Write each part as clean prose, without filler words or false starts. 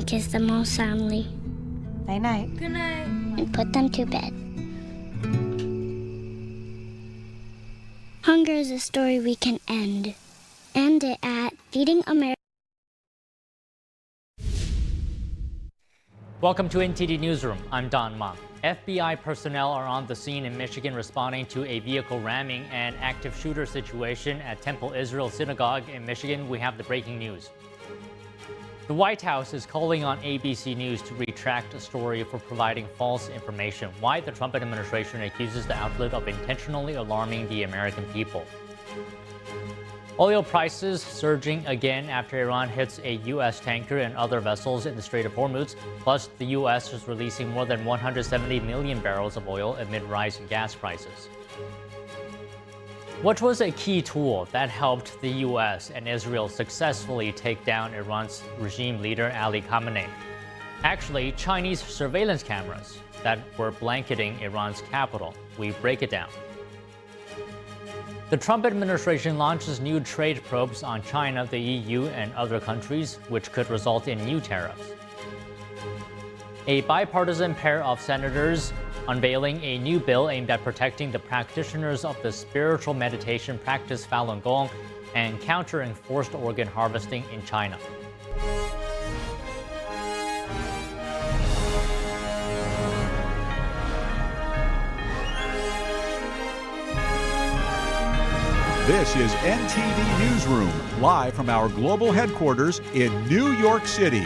and kiss them all soundly. Night night. Good night. And put them to bed. Hunger is a story we can end. End it at Feeding America. Welcome to NTD Newsroom. I'm Don Ma. FBI personnel are on the scene in Michigan responding to a vehicle ramming and active shooter situation at Temple Israel Synagogue in Michigan. We have the breaking news. The White House is calling on ABC News to retract a story for providing false information. Why the Trump administration accuses the outlet of intentionally alarming the American people. Oil prices surging again after Iran hits a U.S. tanker and other vessels in the Strait of Hormuz. Plus, the U.S. is releasing more than 170 million barrels of oil amid rising gas prices. What was a key tool that helped the U.S. and Israel successfully take down Iran's regime leader Ali Khamenei? Actually, Chinese surveillance cameras that were blanketing Iran's capital. We break it down. The Trump administration launches new trade probes on China, the EU, and other countries, which could result in new tariffs. A bipartisan pair of senators unveiling a new bill aimed at protecting the practitioners of the spiritual meditation practice Falun Gong and countering forced organ harvesting in China. This is NTD Newsroom, live from our global headquarters in New York City.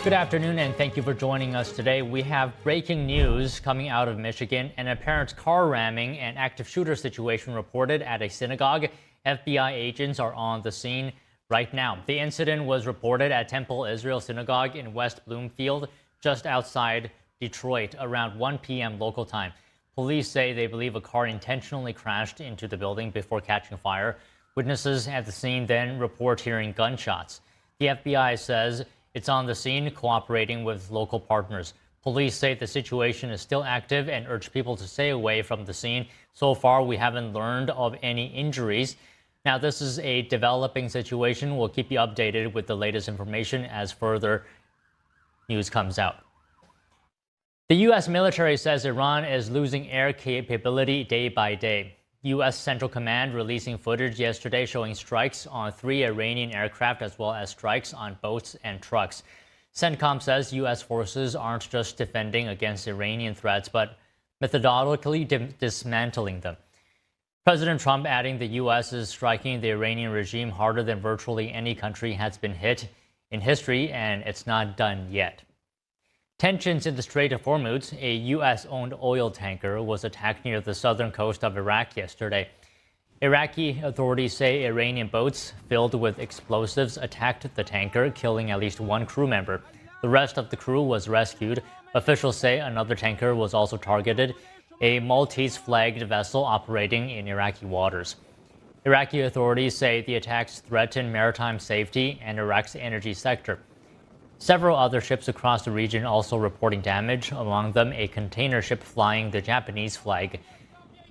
Good afternoon, and thank you for joining us today. We have breaking news coming out of Michigan. An apparent car ramming and active shooter situation reported at a synagogue. FBI agents are on the scene right now. The incident was reported at Temple Israel Synagogue in West Bloomfield, just outside Detroit, around 1 p.m. local time. Police say they believe a car intentionally crashed into the building before catching fire. Witnesses at the scene then report hearing gunshots. The FBI says it's on the scene, cooperating with local partners. Police say the situation is still active and urge people to stay away from the scene. So far, we haven't learned of any injuries. Now, this is a developing situation. We'll keep you updated with the latest information as further news comes out. The U.S. military says Iran is losing air capability day by day. U.S. Central Command releasing footage yesterday showing strikes on 3 Iranian aircraft as well as strikes on boats and trucks. CENTCOM says U.S. forces aren't just defending against Iranian threats, but methodically dismantling them. President Trump adding the U.S. is striking the Iranian regime harder than virtually any country has been hit in history, and it's not done yet. Tensions in the Strait of Hormuz, a U.S.-owned oil tanker, was attacked near the southern coast of Iraq yesterday. Iraqi authorities say Iranian boats filled with explosives attacked the tanker, killing at least 1 crew member. The rest of the crew was rescued. Officials say another tanker was also targeted, a Maltese-flagged vessel operating in Iraqi waters. Iraqi authorities say the attacks threaten maritime safety and Iraq's energy sector. Several other ships across the region also reporting damage, among them a container ship flying the Japanese flag.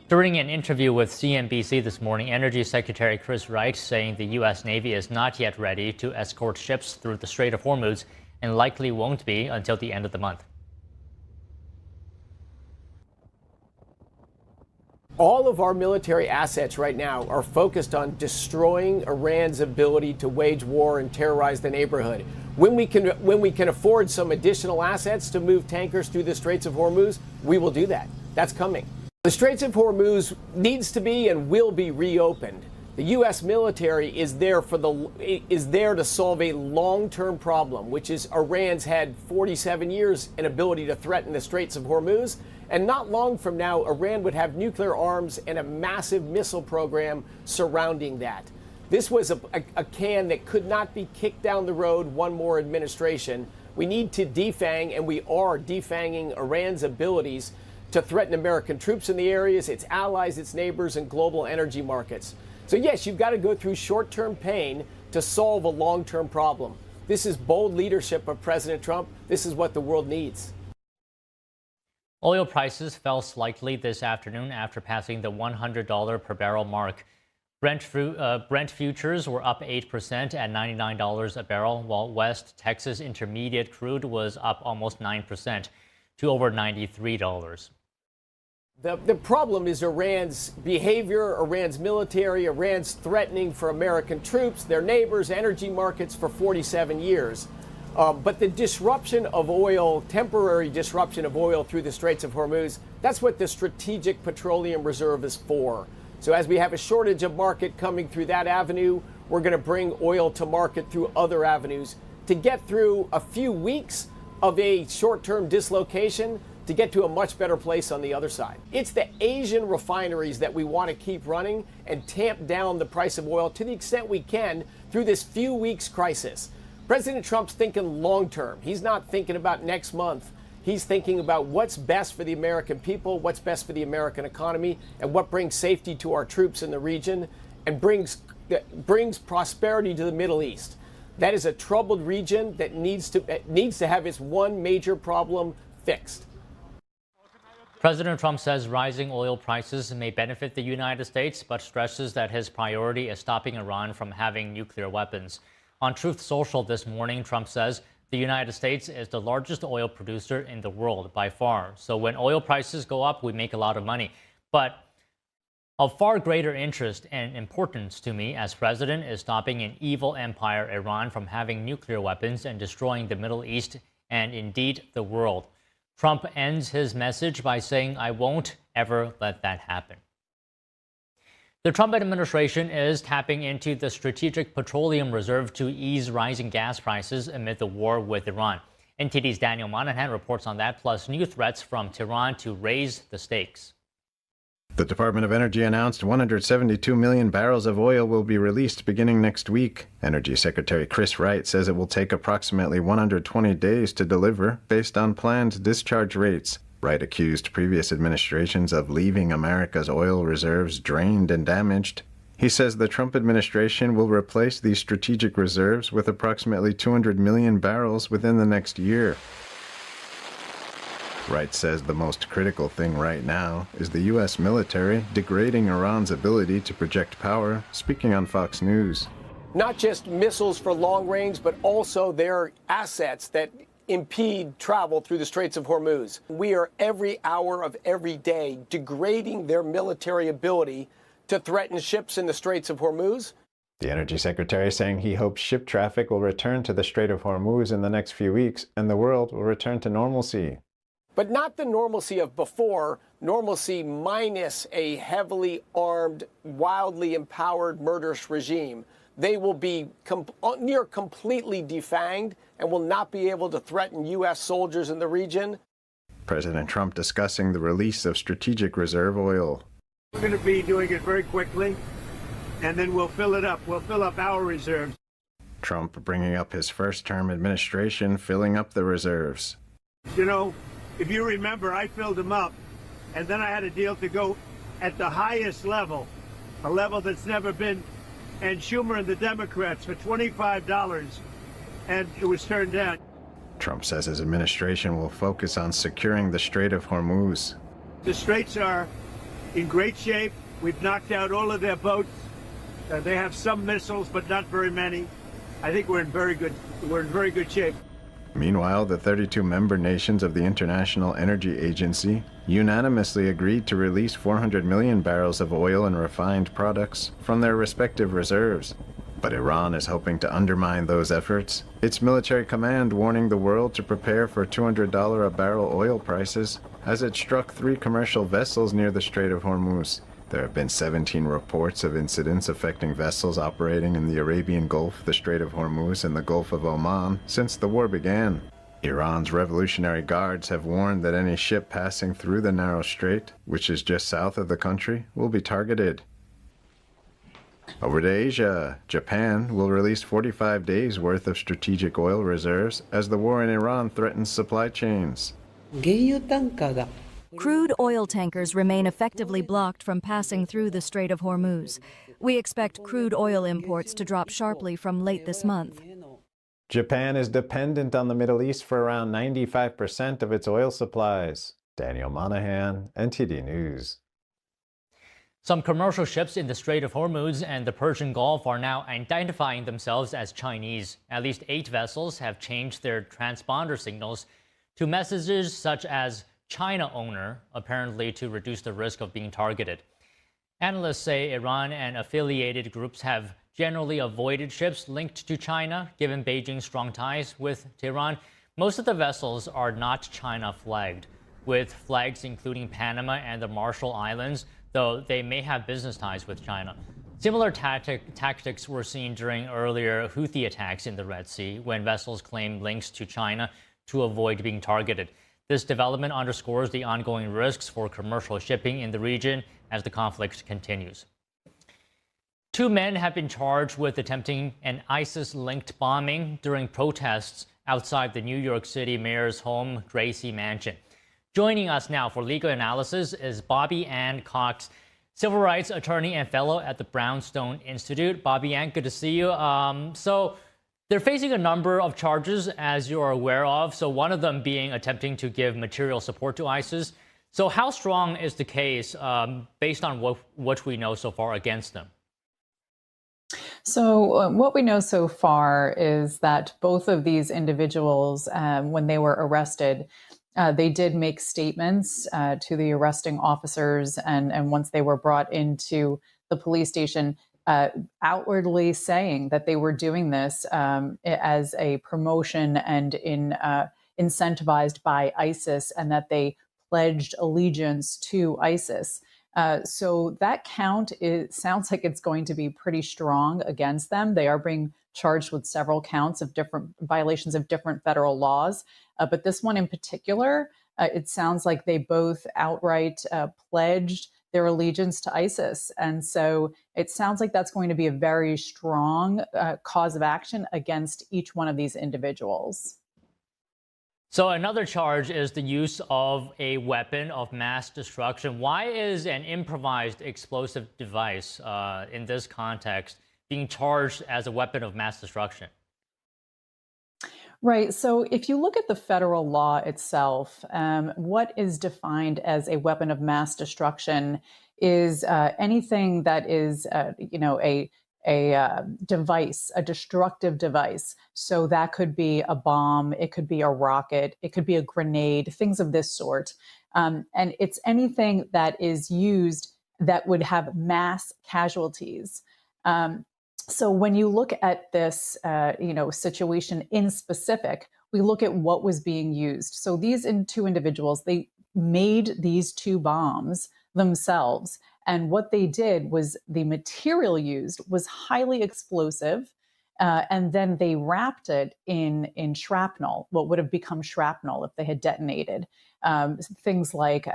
During an interview with CNBC this morning, Energy Secretary Chris Wright saying the U.S. Navy is not yet ready to escort ships through the Strait of Hormuz and likely won't be until the end of the month. All of our military assets right now are focused on destroying Iran's ability to wage war and terrorize the neighborhood. When we can afford some additional assets to move tankers through the Straits of Hormuz, we will do that. That's coming. The Straits of Hormuz needs to be and will be reopened. The U.S. military is there to solve a long-term problem, which is Iran's had 47 years an ability to threaten the Straits of Hormuz. And not long from now, Iran would have nuclear arms and a massive missile program surrounding that. This was a can that could not be kicked down the road one more administration. We need to defang, and we are defanging Iran's abilities to threaten American troops in the areas, its allies, its neighbors, and global energy markets. So yes, you've got to go through short-term pain to solve a long-term problem. This is bold leadership of President Trump. This is what the world needs. Oil prices fell slightly this afternoon after passing the $100 per barrel mark. Brent futures were up 8% at $99 a barrel, while West Texas Intermediate crude was up almost 9% to over $93. The problem is Iran's behavior, Iran's military, Iran's threatening for American troops, their neighbors, energy markets for 47 years. But the disruption of oil, temporary disruption of oil through the Straits of Hormuz, that's what the Strategic Petroleum Reserve is for. So as we have a shortage of market coming through that avenue, we're going to bring oil to market through other avenues to get through a few weeks of a short-term dislocation to get to a much better place on the other side. It's the Asian refineries that we want to keep running and tamp down the price of oil to the extent we can through this few weeks crisis. President Trump's thinking long-term. He's not thinking about next month. He's thinking about what's best for the American people, what's best for the American economy, and what brings safety to our troops in the region and brings prosperity to the Middle East. That is a troubled region that needs to have its one major problem fixed. President Trump says rising oil prices may benefit the United States, but stresses that his priority is stopping Iran from having nuclear weapons. On Truth Social this morning, Trump says the United States is the largest oil producer in the world by far. So when oil prices go up, we make a lot of money. But of far greater interest and importance to me as president is stopping an evil empire, Iran, from having nuclear weapons and destroying the Middle East and indeed the world. Trump ends his message by saying, "I won't ever let that happen." The Trump administration is tapping into the Strategic Petroleum Reserve to ease rising gas prices amid the war with Iran. NTD's Daniel Monahan reports on that, plus new threats from Tehran to raise the stakes. The Department of Energy announced 172 million barrels of oil will be released beginning next week. Energy Secretary Chris Wright says it will take approximately 120 days to deliver based on planned discharge rates. Wright accused previous administrations of leaving America's oil reserves drained and damaged. He says the Trump administration will replace these strategic reserves with approximately 200 million barrels within the next year. Wright says the most critical thing right now is the U.S. military degrading Iran's ability to project power, speaking on Fox News. Not just missiles for long range, but also their assets that impede travel through the Straits of Hormuz. We are every hour of every day degrading their military ability to threaten ships in the Straits of Hormuz. The Energy Secretary saying he hopes ship traffic will return to the Strait of Hormuz in the next few weeks and the world will return to normalcy. But not the normalcy of before, normalcy minus a heavily armed, wildly empowered, murderous regime. They will be near completely defanged and will not be able to threaten U.S. soldiers in the region. President Trump discussing the release of strategic reserve oil. We're going to be doing it very quickly, and then we'll fill it up. We'll fill up our reserves. Trump bringing up his first-term administration, filling up the reserves. You know, if you remember, I filled them up, and then I had a deal to go at the highest level, a level that's never been, and Schumer and the Democrats for $25, and it was turned down. Trump says his administration will focus on securing the Strait of Hormuz. The straits are in great shape. We've knocked out all of their boats. They have some missiles, but not very many. I think we're in very good shape. Meanwhile, the 32 member nations of the International Energy Agency unanimously agreed to release 400 million barrels of oil and refined products from their respective reserves. But Iran is hoping to undermine those efforts. Its military command warning the world to prepare for $200 a barrel oil prices as it struck 3 commercial vessels near the Strait of Hormuz. There have been 17 reports of incidents affecting vessels operating in the Arabian Gulf, the Strait of Hormuz, and the Gulf of Oman since the war began. Iran's Revolutionary Guards have warned that any ship passing through the narrow strait, which is just south of the country, will be targeted. Over to Asia, Japan will release 45 days' worth of strategic oil reserves as the war in Iran threatens supply chains. Crude oil tankers remain effectively blocked from passing through the Strait of Hormuz. We expect crude oil imports to drop sharply from late this month. Japan is dependent on the Middle East for around 95% of its oil supplies. Daniel Monahan, NTD News. Some commercial ships in the Strait of Hormuz and the Persian Gulf are now identifying themselves as Chinese. At least 8 vessels have changed their transponder signals to messages such as China owner, apparently to reduce the risk of being targeted. Analysts say Iran and affiliated groups have generally avoided ships linked to China, given Beijing's strong ties with Tehran. Most of the vessels are not China flagged, with flags including Panama and the Marshall Islands, though they may have business ties with China. Similar tactics were seen during earlier Houthi attacks in the Red Sea, when vessels claimed links to China to avoid being targeted. This development underscores the ongoing risks for commercial shipping in the region as the conflict continues. 2 men have been charged with attempting an ISIS-linked bombing during protests outside the New York City mayor's home, Gracie Mansion. Joining us now for legal analysis is Bobby Ann Cox, civil rights attorney and fellow at the Brownstone Institute. Bobby Ann, good to see you. So they're facing a number of charges, as you are aware of. So one of them being attempting to give material support to ISIS. So how strong is the case based on what we know so far against them? So what we know so far is that both of these individuals, when they were arrested, they did make statements to the arresting officers, and once they were brought into the police station, outwardly saying that they were doing this as a promotion and incentivized by ISIS, and that they pledged allegiance to ISIS. So that count sounds like it's going to be pretty strong against them. They are being charged with several counts of different violations of different federal laws. But this one in particular, it sounds like they both outright pledged their allegiance to ISIS. And so it sounds like that's going to be a very strong cause of action against each one of these individuals. So another charge is the use of a weapon of mass destruction. Why is an improvised explosive device in this context being charged as a weapon of mass destruction? Right. So if you look at the federal law itself, what is defined as a weapon of mass destruction is anything that is, a device, a destructive device. So that could be a bomb, it could be a rocket, it could be a grenade, things of this sort. And it's anything that is used that would have mass casualties. So when you look at this, situation in specific, we look at what was being used. So these 2 individuals, they made these 2 bombs themselves. And what they did was the material used was highly explosive. And then they wrapped it in shrapnel, what would have become shrapnel if they had detonated. Things like,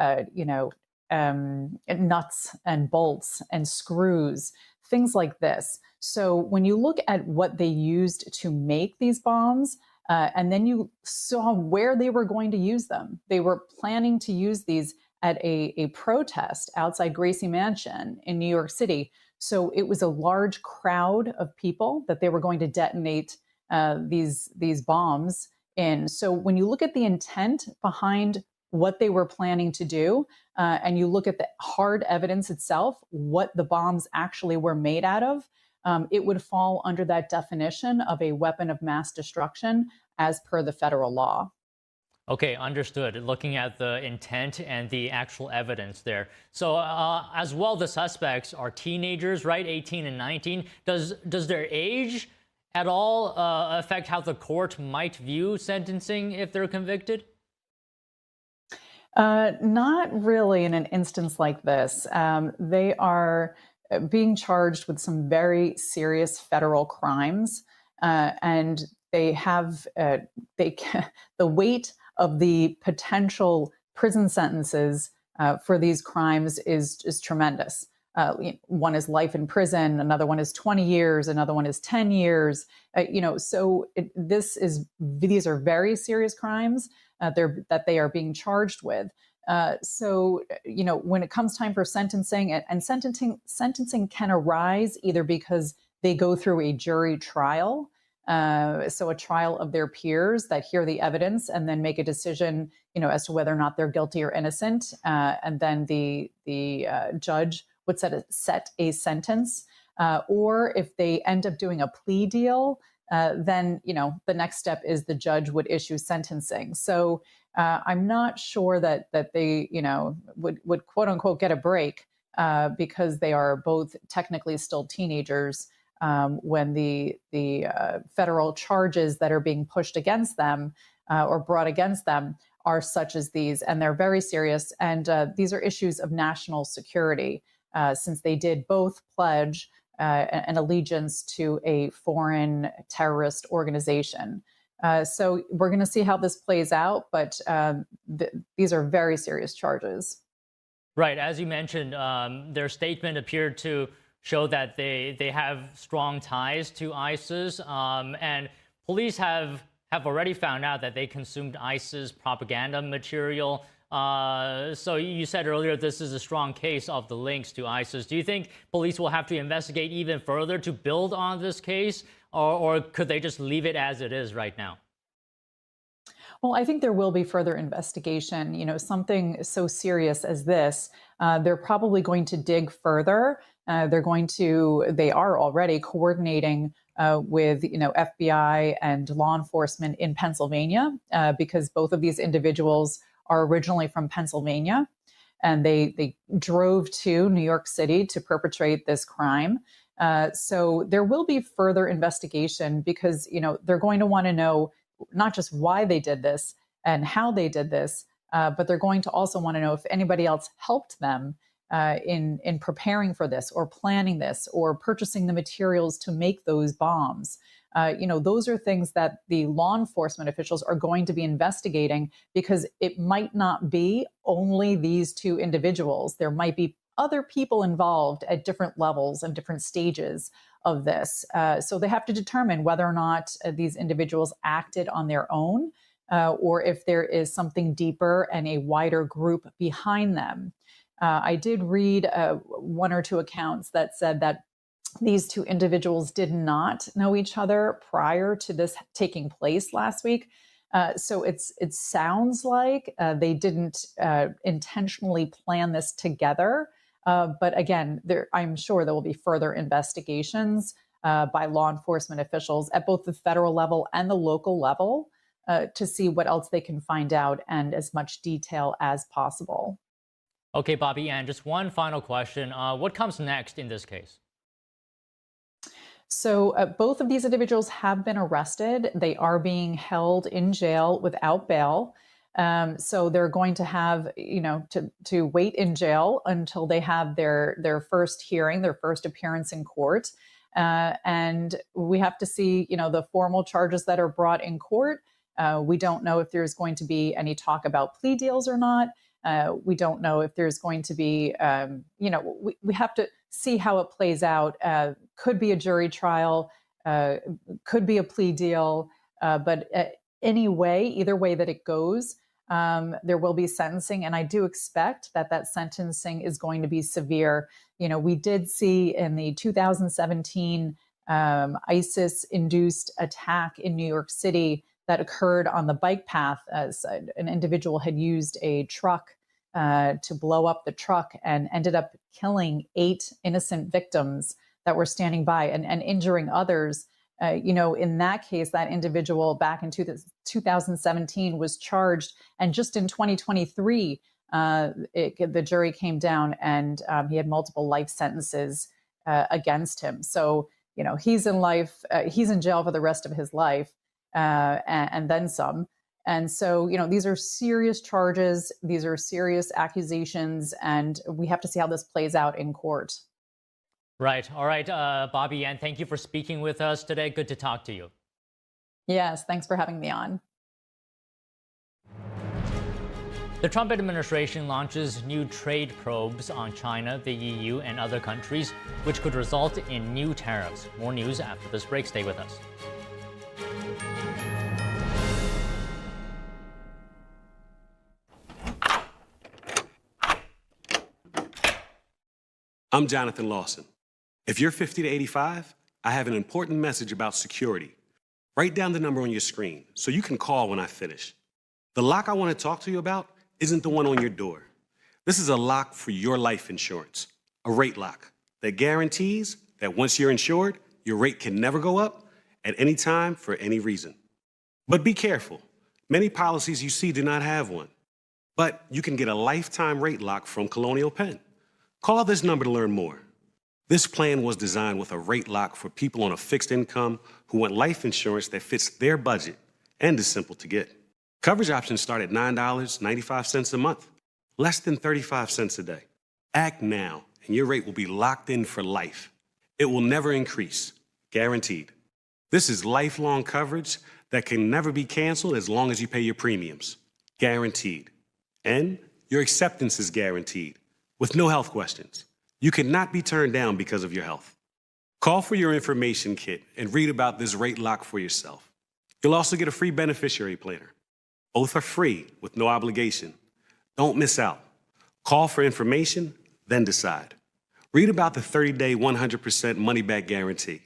nuts and bolts and screws, things like this. So when you look at what they used to make these bombs, and then you saw where they were going to use them, they were planning to use these at a protest outside Gracie Mansion in New York City. So it was a large crowd of people that they were going to detonate these bombs in. So when you look at the intent behind what they were planning to do, and you look at the hard evidence itself, what the bombs actually were made out of, it would fall under that definition of a weapon of mass destruction as per the federal law. Okay, understood. Looking at the intent and the actual evidence there. So as well, the suspects are teenagers, right? 18 and 19. Does their age at all affect how the court might view sentencing if they're convicted? Not really in an instance like this. They are being charged with some very serious federal crimes, and they have the weight of the potential prison sentences for these crimes is tremendous. One is life in prison, another one is 20 years, another one is 10 years. These are very serious crimes that they are being charged with. So when it comes time for sentencing, and sentencing can arise either because they go through a jury trial, so a trial of their peers that hear the evidence and then make a decision, as to whether or not they're guilty or innocent, and then the judge would set a sentence, or if they end up doing a plea deal, then the next step is the judge would issue sentencing. So I'm not sure that they would quote unquote get a break because they are both technically still teenagers when the federal charges that are being pushed against them or brought against them are such as these, and they're very serious. And these are issues of national security, since they did both pledge an allegiance to a foreign terrorist organization. So we're going to see how this plays out, but these are very serious charges. Right. As you mentioned, their statement appeared to show that they have strong ties to ISIS, and police have already found out that they consumed ISIS propaganda material. So you said earlier this is a strong case of the links to ISIS. Do you think police will have to investigate even further to build on this case, or could they just leave it as it is right now? Well, I think there will be further investigation. Something so serious as this, they're probably going to dig further. They are already coordinating with, FBI and law enforcement in Pennsylvania, because both of these individuals are originally from Pennsylvania, and they drove to New York City to perpetrate this crime. So there will be further investigation because, they're going to want to know not just why they did this and how they did this, but they're going to also want to know if anybody else helped them in preparing for this or planning this or purchasing the materials to make those bombs. Those are things that the law enforcement officials are going to be investigating, because it might not be only these two individuals. There might be other people involved at different levels and different stages of this. So they have to determine whether or not these individuals acted on their own, or if there is something deeper and a wider group behind them. I did read one or two accounts that said that these two individuals did not know each other prior to this taking place last week. So it sounds like they didn't intentionally plan this together. But again, I'm sure there will be further investigations by law enforcement officials at both the federal level and the local level to see what else they can find out, and as much detail as possible. Okay, Bobby Ann, just one final question. What comes next in this case? So both of these individuals have been arrested. They are being held in jail without bail. So they're going to have, to wait in jail until they have their first hearing, their first appearance in court. And we have to see, the formal charges that are brought in court. We don't know if there's going to be any talk about plea deals or not. We don't know if there's going to be, we have to see how it plays out. Could be a jury trial, could be a plea deal, but either way that it goes, there will be sentencing. And I do expect that sentencing is going to be severe. We did see in the 2017 ISIS-induced attack in New York City that occurred on the bike path, as an individual had used a truck to blow up the truck and ended up killing 8 innocent victims that were standing by and injuring others. In that case, that individual back in 2017 was charged, and just in 2023, the jury came down and he had multiple life sentences against him. So, he's in jail for the rest of his life, and then some. And so, these are serious charges, these are serious accusations, and we have to see how this plays out in court. Right. All right, Bobby Ann, thank you for speaking with us today. Good to talk to you. Yes, thanks for having me on. The Trump administration launches new trade probes on China, the EU, and other countries, which could result in new tariffs. More news after this break. Stay with us. I'm Jonathan Lawson. If you're 50 to 85, I have an important message about security. Write down the number on your screen so you can call when I finish. The lock I want to talk to you about isn't the one on your door. This is a lock for your life insurance. A rate lock that guarantees that once you're insured, your rate can never go up at any time for any reason. But be careful. Many policies you see do not have one. But you can get a lifetime rate lock from Colonial Penn. Call this number to learn more. This plan was designed with a rate lock for people on a fixed income who want life insurance that fits their budget and is simple to get. Coverage options start at $9.95 a month, less than 35 cents a day. Act now, and your rate will be locked in for life. It will never increase, guaranteed. This is lifelong coverage that can never be canceled as long as you pay your premiums, guaranteed. And your acceptance is guaranteed, with no health questions. You cannot be turned down because of your health. Call for your information kit and read about this rate lock for yourself. You'll also get a free beneficiary planner. Both are free with no obligation. Don't miss out. Call for information, then decide. Read about the 30-day 100% money-back guarantee.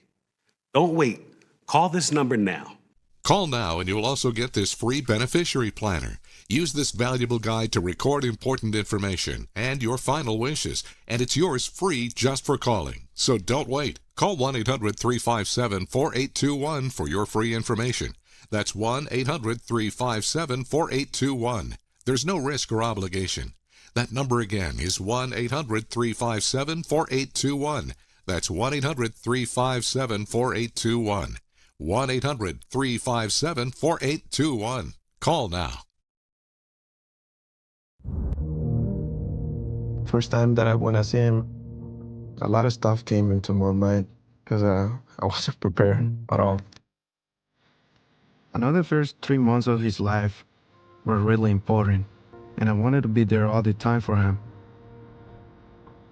Don't wait. Call this number now. Call now and you'll also get this free beneficiary planner. Use this valuable guide to record important information and your final wishes, and it's yours free just for calling. So don't wait. Call 1-800-357-4821 for your free information. That's 1-800-357-4821. There's no risk or obligation. That number again is 1-800-357-4821. That's 1-800-357-4821. 1-800-357-4821. Call now. First time that I went to see him, a lot of stuff came into my mind because I wasn't prepared at all. I know the first 3 months of his life were really important, and I wanted to be there all the time for him.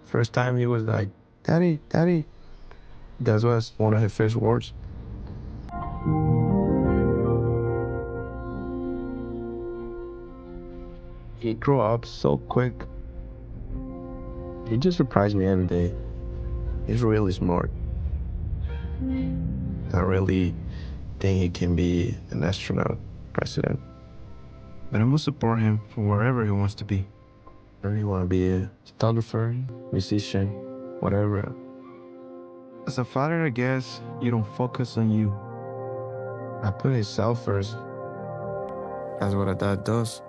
First time he was like, "Daddy, Daddy." That was one of his first words. He grew up so quick. He just surprised me every day. He's really smart. I really think he can be an astronaut, president. But I will support him for wherever he wants to be. Whether he want to be a photographer, musician, whatever. As a father, I guess you don't focus on you. I put himself first. That's what a dad does.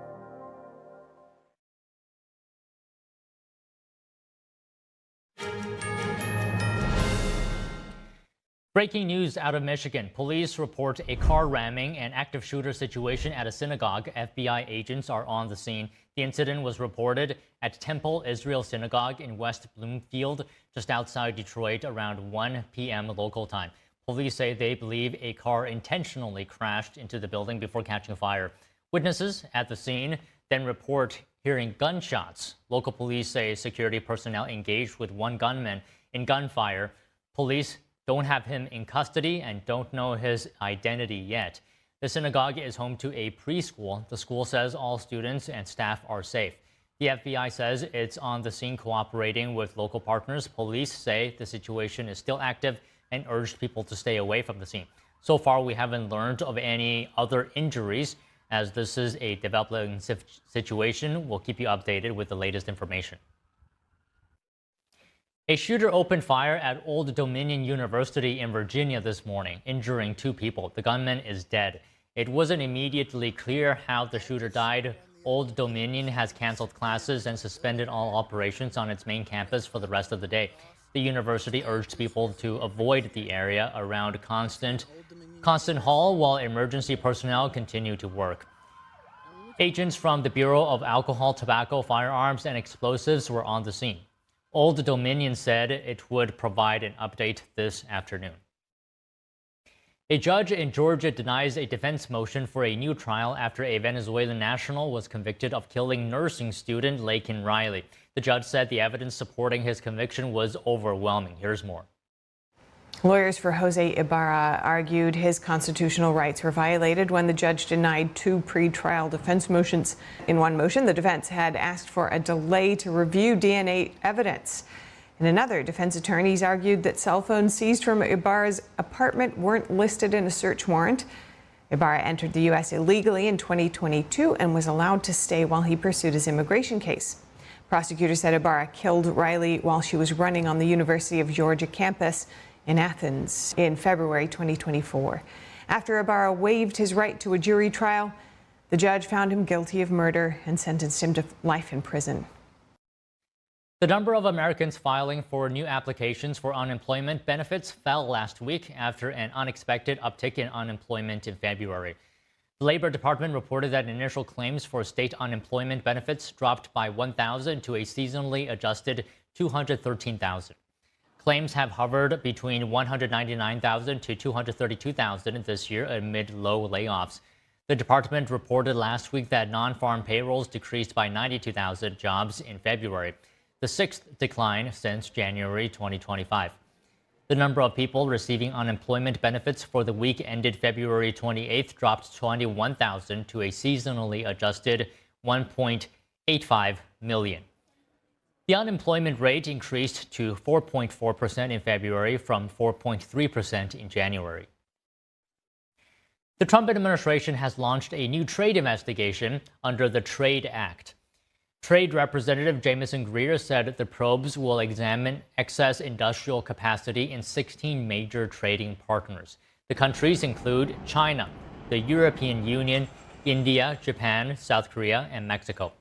Breaking news out of Michigan. Police report a car ramming and active shooter situation at a synagogue. FBI agents are on the scene. The incident was reported at Temple Israel Synagogue in West Bloomfield, just outside Detroit, around 1 p.m. local time. Police say they believe a car intentionally crashed into the building before catching fire. Witnesses at the scene then report hearing gunshots. Local police say security personnel engaged with one gunman in gunfire. Police don't have him in custody and don't know his identity yet. The synagogue is home to a preschool. The school says all students and staff are safe. The FBI says it's on the scene cooperating with local partners. Police say the situation is still active and urged people to stay away from the scene. So far, we haven't learned of any other injuries. As this is a developing situation, we'll keep you updated with the latest information. A shooter opened fire at Old Dominion University in Virginia this morning, injuring 2 people. The gunman is dead. It wasn't immediately clear how the shooter died. Old Dominion has canceled classes and suspended all operations on its main campus for the rest of the day. The university urged people to avoid the area around Constant Hall while emergency personnel continue to work. Agents from the Bureau of Alcohol, Tobacco, Firearms, and Explosives were on the scene. Old Dominion said it would provide an update this afternoon. A judge in Georgia denies a defense motion for a new trial after a Venezuelan national was convicted of killing nursing student Laken Riley. The judge said the evidence supporting his conviction was overwhelming. Here's more. Lawyers for Jose Ibarra argued his constitutional rights were violated when the judge denied 2 pretrial defense motions. In one motion, the defense had asked for a delay to review DNA evidence. In another, defense attorneys argued that cell phones seized from Ibarra's apartment weren't listed in a search warrant. Ibarra entered the U.S. illegally in 2022 and was allowed to stay while he pursued his immigration case. Prosecutors said Ibarra killed Riley while she was running on the University of Georgia campus in Athens in February 2024. After Ibarra waived his right to a jury trial, the judge found him guilty of murder and sentenced him to life in prison. The number of Americans filing for new applications for unemployment benefits fell last week after an unexpected uptick in unemployment in February. The Labor Department reported that initial claims for state unemployment benefits dropped by 1,000 to a seasonally adjusted 213,000. Claims have hovered between 199,000 to 232,000 this year amid low layoffs. The department reported last week that non-farm payrolls decreased by 92,000 jobs in February, the sixth decline since January 2025. The number of people receiving unemployment benefits for the week ended February 28th dropped 21,000 to a seasonally adjusted 1.85 million. The unemployment rate increased to 4.4% in February from 4.3% in January. The Trump administration has launched a new trade investigation under the Trade Act. Trade Representative Jamieson Greer said the probes will examine excess industrial capacity in 16 major trading partners. The countries include China, the European Union, India, Japan, South Korea, and Mexico.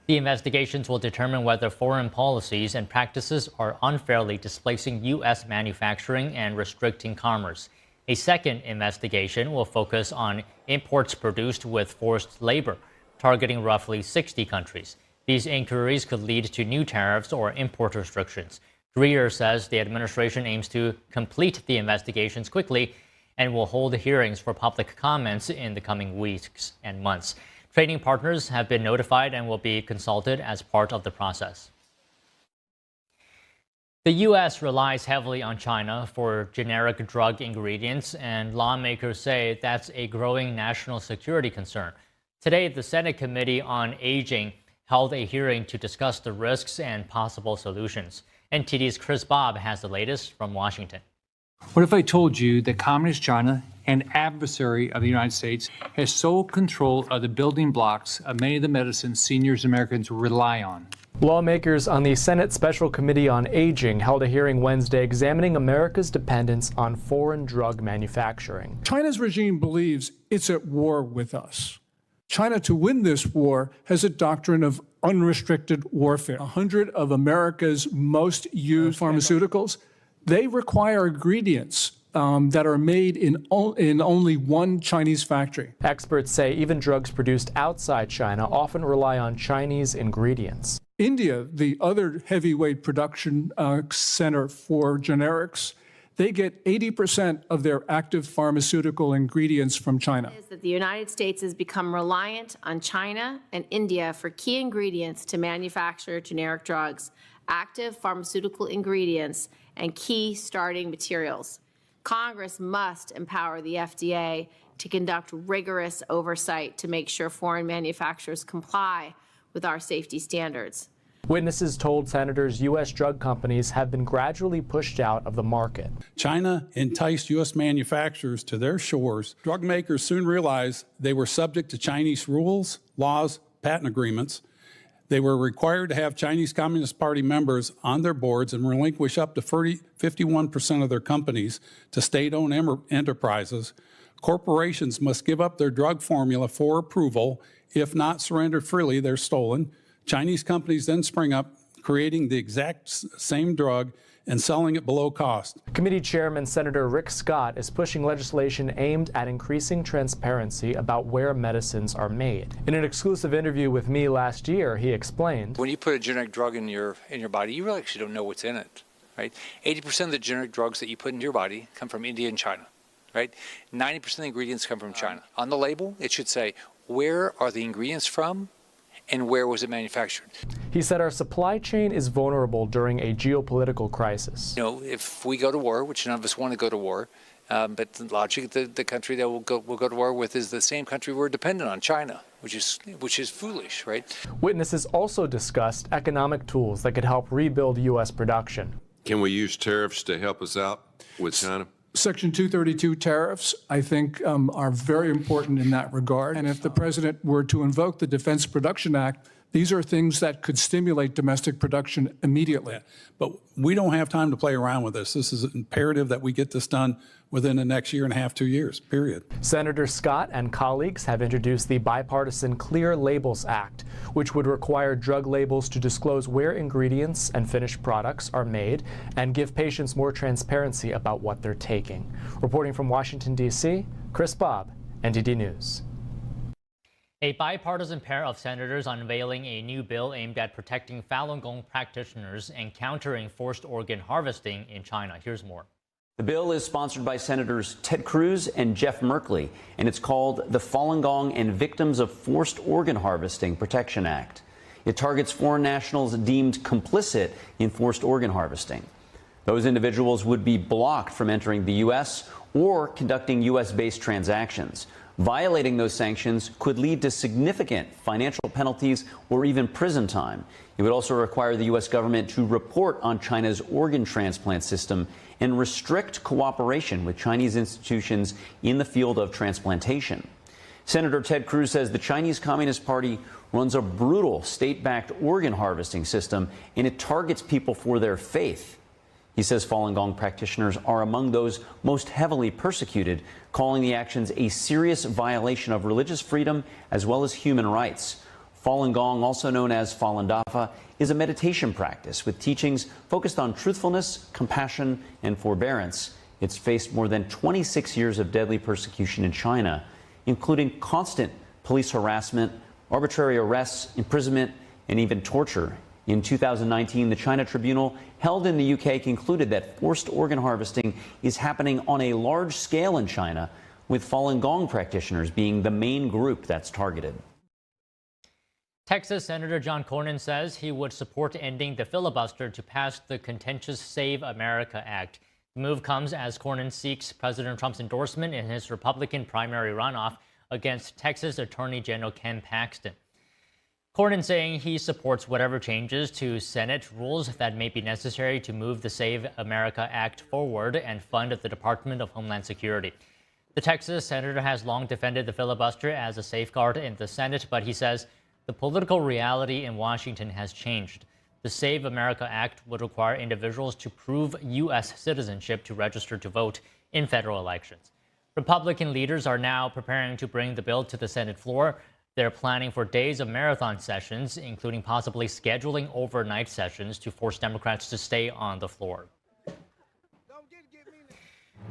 The investigations will determine whether foreign policies and practices are unfairly displacing U.S. manufacturing and restricting commerce. A second investigation will focus on imports produced with forced labor, targeting roughly 60 countries. These inquiries could lead to new tariffs or import restrictions. Greer says the administration aims to complete the investigations quickly and will hold hearings for public comments in the coming weeks and months. Trading partners have been notified and will be consulted as part of the process. The U.S. relies heavily on China for generic drug ingredients, and lawmakers say that's a growing national security concern. Today, the Senate Committee on Aging held a hearing to discuss the risks and possible solutions. NTD's Chris Bob has the latest from Washington. What if I told you that Communist China, an adversary of the United States, has sole control of the building blocks of many of the medicines seniors Americans rely on? Lawmakers on the Senate Special Committee on Aging held a hearing Wednesday examining America's dependence on foreign drug manufacturing. China's regime believes it's at war with us. China, to win this war, has a doctrine of unrestricted warfare. 100 of America's most used pharmaceuticals, they require ingredients that are made in only one Chinese factory. Experts say even drugs produced outside China often rely on Chinese ingredients. India, the other heavyweight production center for generics, they get 80% of their active pharmaceutical ingredients from China. Is that the United States has become reliant on China and India for key ingredients to manufacture generic drugs, active pharmaceutical ingredients, and key starting materials. Congress must empower the FDA to conduct rigorous oversight to make sure foreign manufacturers comply with our safety standards. Witnesses told senators U.S. drug companies have been gradually pushed out of the market. China enticed U.S. manufacturers to their shores. Drug makers soon realized they were subject to Chinese rules, laws, patent agreements. They were required to have Chinese Communist Party members on their boards and relinquish up to 51% of their companies to state-owned enterprises. Corporations must give up their drug formula for approval. If not surrendered freely, they're stolen. Chinese companies then spring up, creating the exact same drug and selling it below cost. Committee Chairman Senator Rick Scott is pushing legislation aimed at increasing transparency about where medicines are made. In an exclusive interview with me last year, he explained, when you put a generic drug in your body, you really actually don't know what's in it, right? 80% of the generic drugs that you put into your body come from India and China, right? 90% of the ingredients come from China. On the label, it should say, where are the ingredients from? And where was it manufactured? He said our supply chain is vulnerable during a geopolitical crisis. You know, if we go to war, which none of us want to go to war, but logically the country that we'll go to war with is the same country we're dependent on, China, which is foolish, right? Witnesses also discussed economic tools that could help rebuild U.S. production. Can we use tariffs to help us out with China? Section 232 tariffs, I think, are very important in that regard. And if the president were to invoke the Defense Production Act, These are things that could stimulate domestic production immediately. Yeah, but we don't have time to play around with this. This is imperative that we get this done within the next year and a half, 2 years, period. Senator Scott and colleagues have introduced the bipartisan Clear Labels Act, which would require drug labels to disclose where ingredients and finished products are made and give patients more transparency about what they're taking. Reporting from Washington, D.C., Chris Bobb, NTD News. A bipartisan pair of senators unveiling a new bill aimed at protecting Falun Gong practitioners and countering forced organ harvesting in China. Here's more. The bill is sponsored by Senators Ted Cruz and Jeff Merkley, and it's called the Falun Gong and Victims of Forced Organ Harvesting Protection Act. It targets foreign nationals deemed complicit in forced organ harvesting. Those individuals would be blocked from entering the U.S. or conducting U.S.-based transactions. Violating those sanctions could lead to significant financial penalties or even prison time. It would also require the U.S. government to report on China's organ transplant system and restrict cooperation with Chinese institutions in the field of transplantation. Senator Ted Cruz says the Chinese Communist Party runs a brutal state-backed organ harvesting system, and it targets people for their faith. He says Falun Gong practitioners are among those most heavily persecuted, calling the actions a serious violation of religious freedom as well as human rights. Falun Gong, also known as Falun Dafa, is a meditation practice with teachings focused on truthfulness, compassion, and forbearance. It's faced more than 26 years of deadly persecution in China, including constant police harassment, arbitrary arrests, imprisonment, and even torture. In 2019, the China Tribunal held in the UK concluded that forced organ harvesting is happening on a large scale in China, with Falun Gong practitioners being the main group that's targeted. Texas Senator John Cornyn says he would support ending the filibuster to pass the contentious Save America Act. The move comes as Cornyn seeks President Trump's endorsement in his Republican primary runoff against Texas Attorney General Ken Paxton. Cornyn saying he supports whatever changes to Senate rules that may be necessary to move the Save America Act forward and fund the Department of Homeland Security. The Texas senator has long defended the filibuster as a safeguard in the Senate, but he says the political reality in Washington has changed. The Save America Act would require individuals to prove U.S. citizenship to register to vote in federal elections. Republican leaders are now preparing to bring the bill to the Senate floor. They're planning for days of marathon sessions, including possibly scheduling overnight sessions to force Democrats to stay on the floor.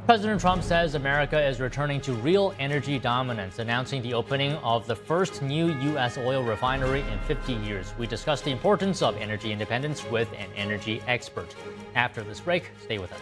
President Trump says America is returning to real energy dominance, announcing the opening of the first new U.S. oil refinery in 50 years. We discuss the importance of energy independence with an energy expert. After this break, stay with us.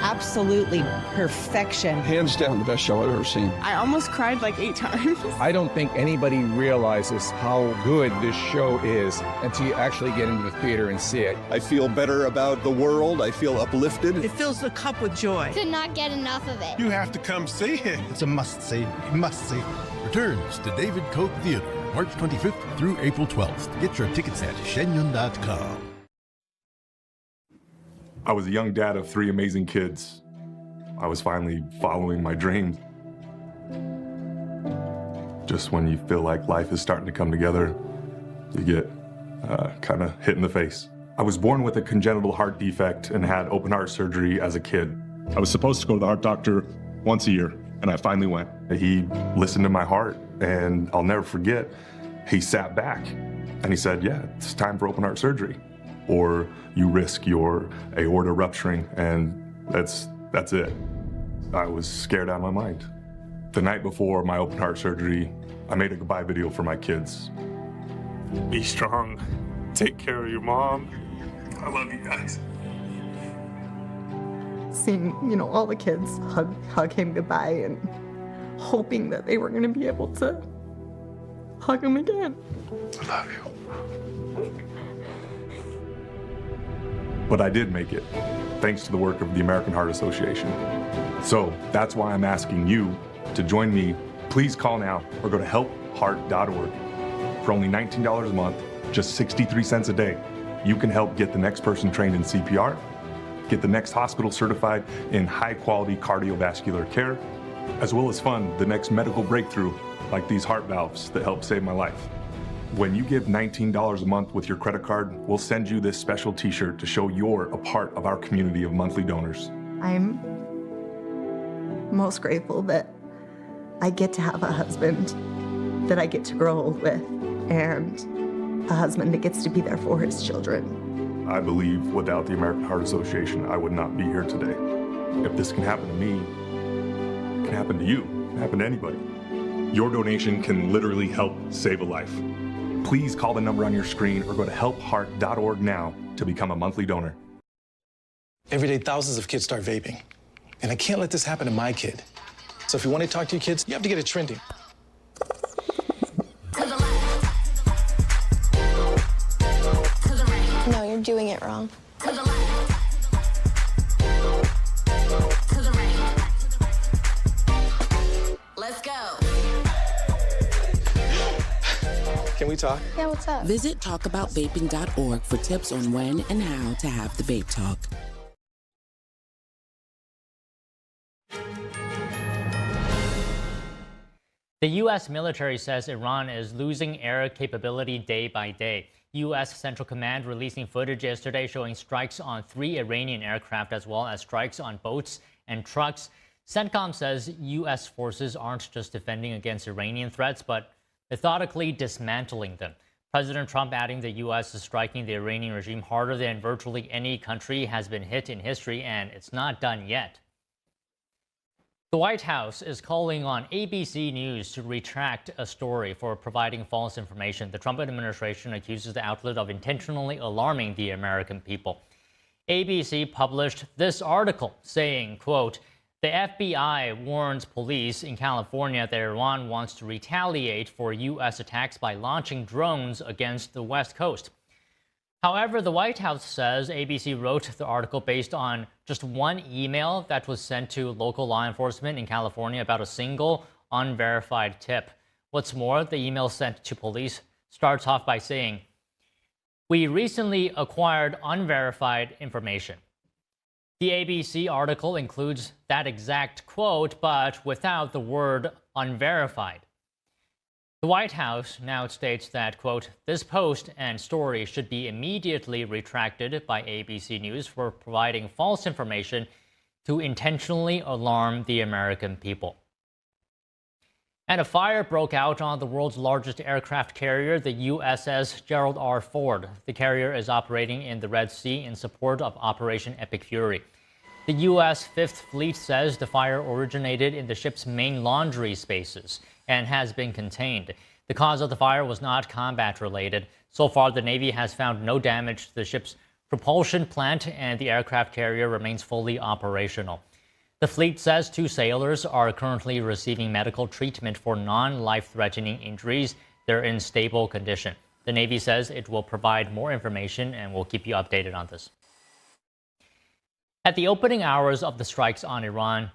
Absolutely perfection. Hands down, the best show I've ever seen. I almost cried like 8 times. I don't think anybody realizes how good this show is until you actually get into the theater and see it. I feel better about the world. I feel uplifted. It fills the cup with joy. Could not get enough of it. You have to come see it. It's a must-see. Must-see. Returns to David Koch Theater, March 25th through April 12th. Get your tickets at shenyun.com. I was a young dad of 3 amazing kids. I was finally following my dreams. Just when you feel like life is starting to come together, you get kind of hit in the face. I was born with a congenital heart defect and had open heart surgery as a kid. I was supposed to go to the heart doctor once a year, and I finally went. He listened to my heart, and I'll never forget, he sat back and he said, yeah, it's time for open heart surgery, or you risk your aorta rupturing, and that's it. I was scared out of my mind. The night before my open heart surgery, I made a goodbye video for my kids. Be strong. Take care of your mom. I love you guys. Seeing, all the kids hug him goodbye and hoping that they were going to be able to hug him again. I love you. But I did make it, thanks to the work of the American Heart Association. So that's why I'm asking you to join me. Please call now or go to helpheart.org. For only $19 a month, just 63 cents a day, you can help get the next person trained in CPR, get the next hospital certified in high-quality cardiovascular care, as well as fund the next medical breakthrough like these heart valves that helped save my life. When you give $19 a month with your credit card, we'll send you this special t-shirt to show you're a part of our community of monthly donors. I'm most grateful that I get to have a husband that I get to grow old with, and a husband that gets to be there for his children. I believe without the American Heart Association, I would not be here today. If this can happen to me, it can happen to you, it can happen to anybody. Your donation can literally help save a life. Please call the number on your screen or go to helpheart.org now to become a monthly donor. Every day, thousands of kids start vaping. And I can't let this happen to my kid. So if you want to talk to your kids, you have to get it trending. No, you're doing it wrong. Let's go. Can we talk? Yeah, what's up? Visit talkaboutvaping.org for tips on when and how to have the vape talk. The U.S. military says Iran is losing air capability day by day. U.S. Central Command releasing footage yesterday showing strikes on 3 Iranian aircraft as well as strikes on boats and trucks. CENTCOM says U.S. forces aren't just defending against Iranian threats, but methodically dismantling them. President Trump adding the U.S. is striking the Iranian regime harder than virtually any country has been hit in history, and it's not done yet. The White House is calling on ABC News to retract a story for providing false information. The Trump administration accuses the outlet of intentionally alarming the American people. ABC published this article saying, quote, "The FBI warns police in California that Iran wants to retaliate for U.S. attacks by launching drones against the West Coast." However, the White House says ABC wrote the article based on just one email that was sent to local law enforcement in California about a single unverified tip. What's more, the email sent to police starts off by saying, "We recently acquired unverified information." The ABC article includes that exact quote, but without the word unverified. The White House now states that, quote, "This post and story should be immediately retracted by ABC News for providing false information to intentionally alarm the American people." And a fire broke out on the world's largest aircraft carrier, the USS Gerald R. Ford. The carrier is operating in the Red Sea in support of Operation Epic Fury. The U.S. Fifth Fleet says the fire originated in the ship's main laundry spaces and has been contained. The cause of the fire was not combat-related. So far, the Navy has found no damage to the ship's propulsion plant, and the aircraft carrier remains fully operational. The fleet says 2 sailors are currently receiving medical treatment for non-life-threatening injuries. They're in stable condition. The Navy says it will provide more information and will keep you updated on this. At the opening hours of the strikes on Iran,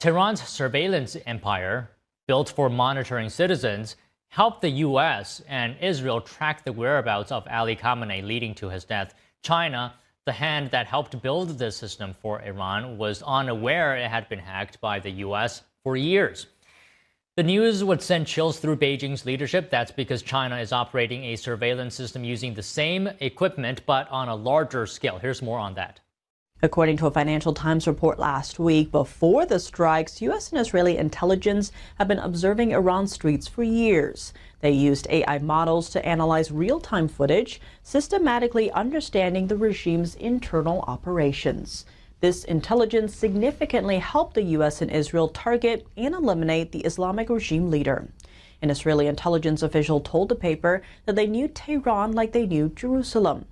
Tehran's surveillance empire, built for monitoring citizens, helped the U.S. and Israel track the whereabouts of Ali Khamenei, leading to his death. China, the hand that helped build this system for Iran, was unaware it had been hacked by the U.S. for years. The news would send chills through Beijing's leadership. That's because China is operating a surveillance system using the same equipment, but on a larger scale. Here's more on that. According to a Financial Times report last week, before the strikes, U.S. and Israeli intelligence have been observing Iran's streets for years. They used AI models to analyze real-time footage, systematically understanding the regime's internal operations. This intelligence significantly helped the U.S. and Israel target and eliminate the Islamic regime leader. An Israeli intelligence official told the paper that they knew Tehran like they knew Jerusalem.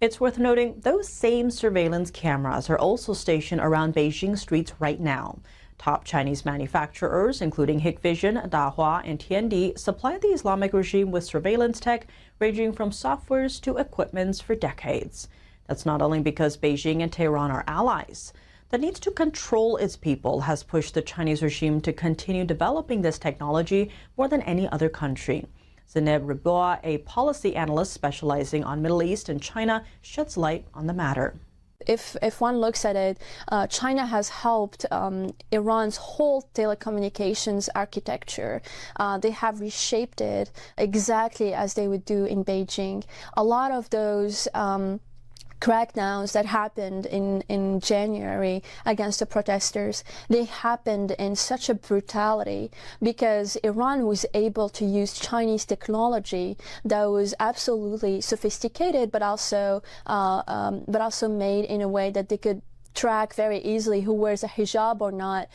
It's worth noting those same surveillance cameras are also stationed around Beijing streets right now. Top Chinese manufacturers, including Hikvision, Dahua, and Entd, supply the Islamic regime with surveillance tech ranging from softwares to equipments for decades. That's not only because Beijing and Tehran are allies. The need to control its people has pushed the Chinese regime to continue developing this technology more than any other country. Zineb Riboua, a policy analyst specializing on Middle East and China, sheds light on the matter. If one looks at it, China has helped Iran's whole telecommunications architecture. They have reshaped it exactly as they would do in Beijing. A lot of those crackdowns that happened in January against the protesters, they happened in such a brutality because Iran was able to use Chinese technology that was absolutely sophisticated, but also made in a way that they could track very easily who wears a hijab or not,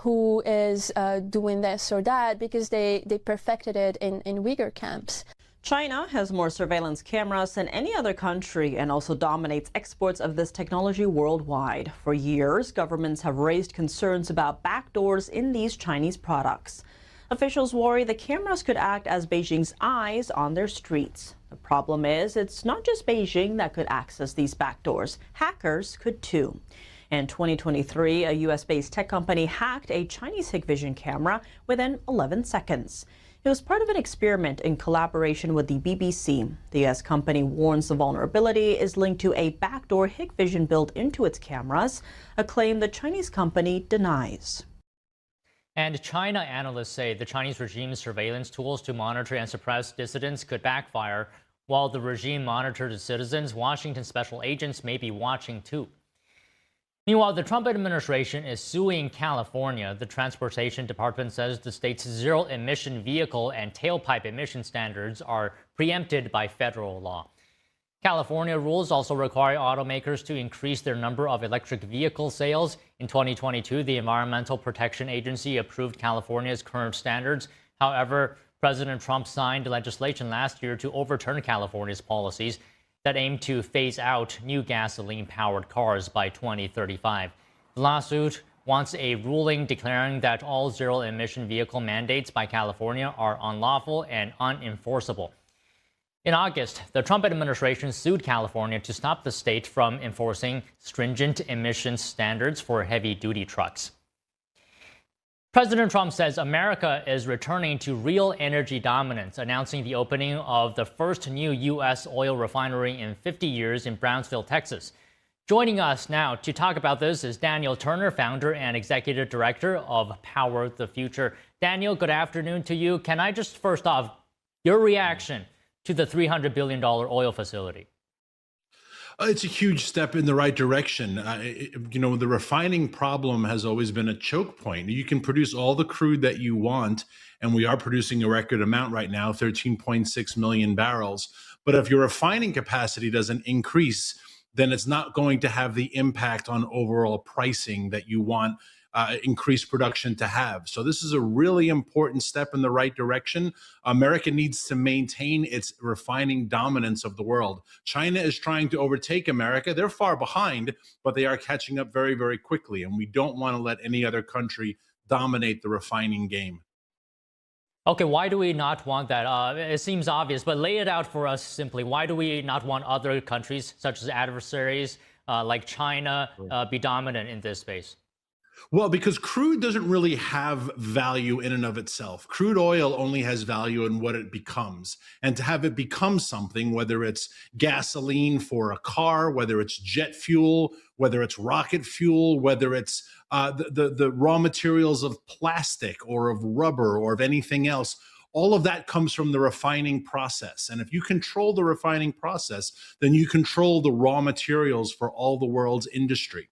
who is doing this or that, because they perfected it in Uyghur camps. China has more surveillance cameras than any other country and also dominates exports of this technology worldwide. For years, governments have raised concerns about backdoors in these Chinese products. Officials worry the cameras could act as Beijing's eyes on their streets. The problem is, it's not just Beijing that could access these backdoors. Hackers could too. In 2023, a US-based tech company hacked a Chinese Hikvision camera within 11 seconds. It was part of an experiment in collaboration with the BBC. The U.S. company warns the vulnerability is linked to a backdoor Hikvision built into its cameras, a claim the Chinese company denies. And China analysts say the Chinese regime's surveillance tools to monitor and suppress dissidents could backfire. While the regime monitors its citizens, Washington special agents may be watching too. Meanwhile, the Trump administration is suing California. The Transportation Department says the state's zero-emission vehicle and tailpipe emission standards are preempted by federal law. California rules also require automakers to increase their number of electric vehicle sales. In 2022, the Environmental Protection Agency approved California's current standards. However, President Trump signed legislation last year to overturn California's policies that aim to phase out new gasoline-powered cars by 2035. The lawsuit wants a ruling declaring that all zero-emission vehicle mandates by California are unlawful and unenforceable. In August, the Trump administration sued California to stop the state from enforcing stringent emissions standards for heavy-duty trucks. President Trump says America is returning to real energy dominance, announcing the opening of the first new U.S. oil refinery in 50 years in Brownsville, Texas. Joining us now to talk about this is Daniel Turner, founder and executive director of Power the Future. Daniel, good afternoon to you. Can I just first off, your reaction to the $300 billion oil facility? It's a huge step in the right direction. The refining problem has always been a choke point. You can produce all the crude that you want, and we are producing a record amount right now, 13.6 million barrels. But if your refining capacity doesn't increase, then it's not going to have the impact on overall pricing that you want increased production to have. So this is a really important step in the right direction. America needs to maintain its refining dominance of the world. China is trying to overtake America. They're far behind, but they are catching up very, very quickly. And we don't want to let any other country dominate the refining game. Okay, why do we not want that? It seems obvious, but lay it out for us simply. Why do we not want other countries, such as adversaries like China, be dominant in this space? Well, because crude doesn't really have value in and of itself. Crude oil only has value in what it becomes. And to have it become something, whether it's gasoline for a car, whether it's jet fuel, whether it's rocket fuel, whether it's the raw materials of plastic or of rubber or of anything else, all of that comes from the refining process. And if you control the refining process, then you control the raw materials for all the world's industry.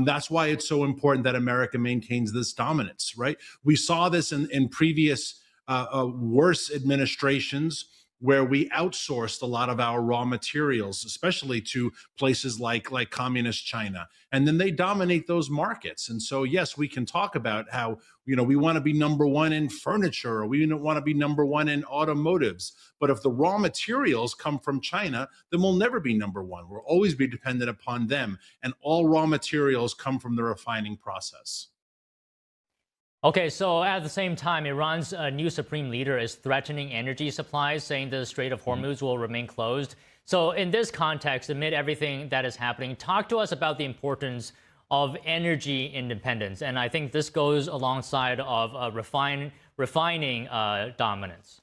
That's why it's so important that America maintains this dominance, right? We saw this in previous worse administrations where we outsourced a lot of our raw materials, especially to places like communist China. And then they dominate those markets. And so, yes, we can talk about how, we want to be number one in furniture, or we want to be number one in automotives. But if the raw materials come from China, then we'll never be number one. We'll always be dependent upon them. And all raw materials come from the refining process. Okay, so at the same time, Iran's new supreme leader is threatening energy supplies, saying the Strait of Hormuz will remain closed. So in this context, amid everything that is happening, talk to us about the importance of energy independence. And I think this goes alongside of refining dominance.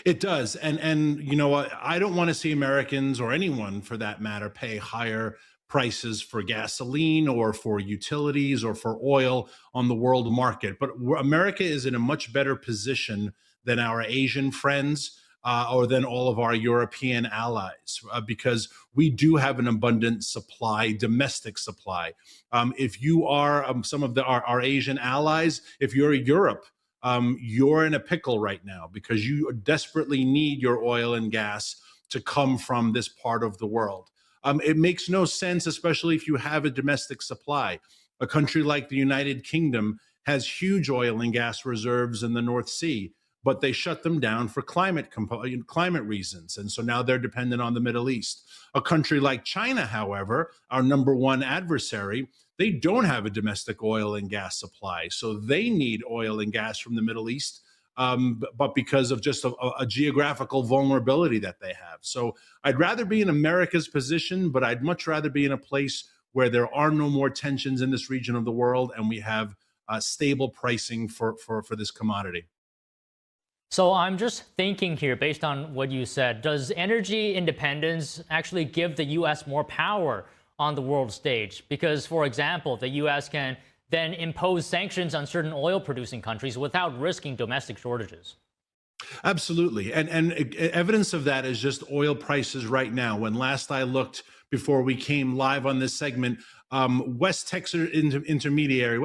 It does. And I don't want to see Americans, or anyone for that matter, pay higher prices for gasoline or for utilities or for oil on the world market. But America is in a much better position than our Asian friends or than all of our European allies because we do have an abundant supply, domestic supply. If you are some of our Asian allies, if you're Europe, you're in a pickle right now because you desperately need your oil and gas to come from this part of the world. It makes no sense, especially if you have a domestic supply. A country like the United Kingdom has huge oil and gas reserves in the North Sea, but they shut them down for climate reasons. And so now they're dependent on the Middle East. A country like China, however, our number one adversary, they don't have a domestic oil and gas supply. So they need oil and gas from the Middle East, but because of just a geographical vulnerability that they have. So I'd rather be in America's position, but I'd much rather be in a place where there are no more tensions in this region of the world and we have stable pricing for this commodity. So I'm just thinking here, based on what you said, does energy independence actually give the U.S. more power on the world stage? Because, for example, the U.S. can then impose sanctions on certain oil-producing countries without risking domestic shortages. Absolutely. And evidence of that is just oil prices right now. When last I looked before we came live on this segment, West Texas Intermediary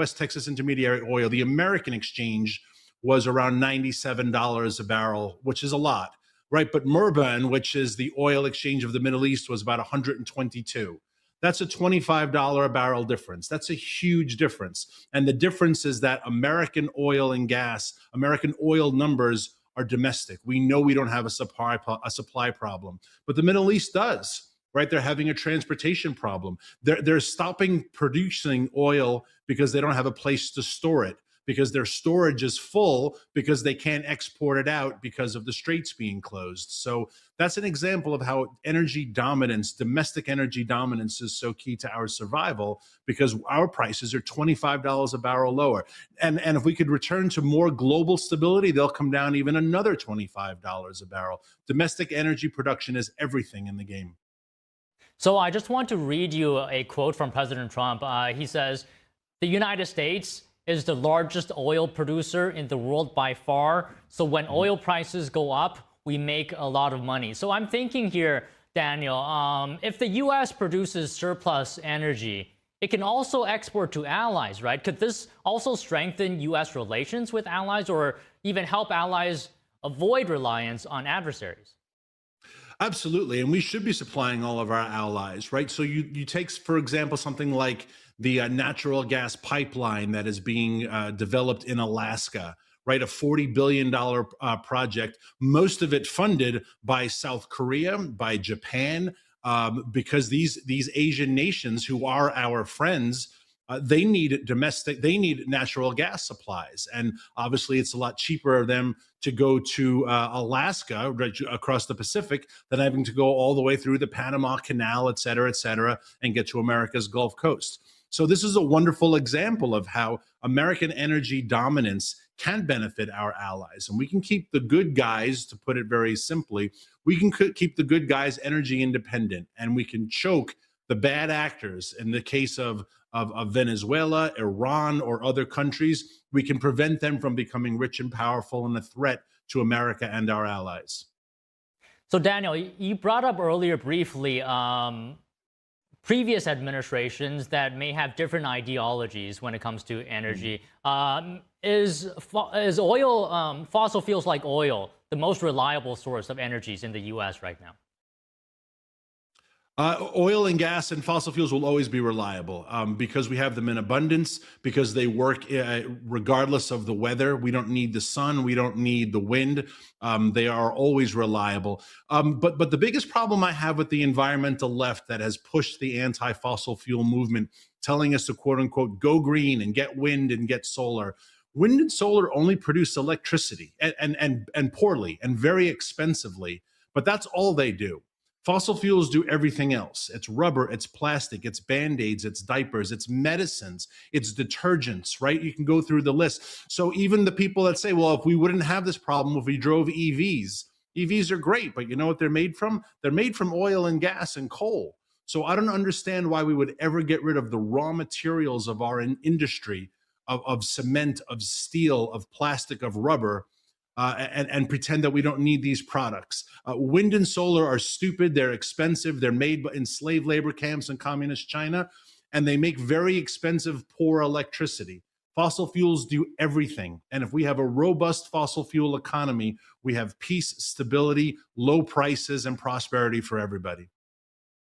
oil, the American exchange, was around $97 a barrel, which is a lot, right? But Murban, which is the oil exchange of the Middle East, was about 122. That's a $25 a barrel difference. That's a huge difference. And the difference is that American oil and gas, American oil numbers are domestic. We know we don't have a supply problem, but the Middle East does, right? They're having a transportation problem. They're stopping producing oil because they don't have a place to store it, because their storage is full, because they can't export it out because of the straits being closed. So that's an example of how energy dominance, domestic energy dominance, is so key to our survival, because our prices are $25 a barrel lower. And if we could return to more global stability, they'll come down even another $25 a barrel. Domestic energy production is everything in the game. So I just want to read you a quote from President Trump. He says, "The United States is the largest oil producer in the world by far. So when oil prices go up, we make a lot of money." So I'm thinking here, Daniel, if the U.S. produces surplus energy, it can also export to allies, right? Could this also strengthen U.S. relations with allies or even help allies avoid reliance on adversaries? Absolutely. And we should be supplying all of our allies, right? So you take, for example, something like the natural gas pipeline that is being developed in Alaska, right? A $40 billion project, most of it funded by South Korea, by Japan, because these Asian nations who are our friends, they need natural gas supplies. And obviously it's a lot cheaper for them to go to Alaska, right, across the Pacific, than having to go all the way through the Panama Canal, et cetera, and get to America's Gulf Coast. So this is a wonderful example of how American energy dominance can benefit our allies. And we can keep the good guys, to put it very simply, we can keep the good guys energy independent, and we can choke the bad actors. In the case of Venezuela, Iran, or other countries, we can prevent them from becoming rich and powerful and a threat to America and our allies. So Daniel, you brought up earlier briefly previous administrations that may have different ideologies when it comes to energy. Is oil, fossil fuels like oil, the most reliable source of energies in the U.S. right now? Oil and gas and fossil fuels will always be reliable because we have them in abundance, because they work regardless of the weather. We don't need the sun. We don't need the wind. They are always reliable. But the biggest problem I have with the environmental left that has pushed the anti-fossil fuel movement, telling us to, quote unquote, go green and get wind and get solar. Wind and solar only produce electricity and poorly and very expensively, but that's all they do. Fossil fuels do everything else. It's rubber, it's plastic, it's Band-Aids, it's diapers, it's medicines, it's detergents, right? You can go through the list. So even the people that say, well, if we wouldn't have this problem if we drove EVs are great, but you know what they're made from? They're made from oil and gas and coal. So I don't understand why we would ever get rid of the raw materials of our industry, of cement, of steel, of plastic, of rubber, and pretend that we don't need these products. Wind and solar are stupid. They're expensive. They're made in slave labor camps in communist China, and they make very expensive, poor electricity. Fossil fuels do everything. And if we have a robust fossil fuel economy, we have peace, stability, low prices, and prosperity for everybody.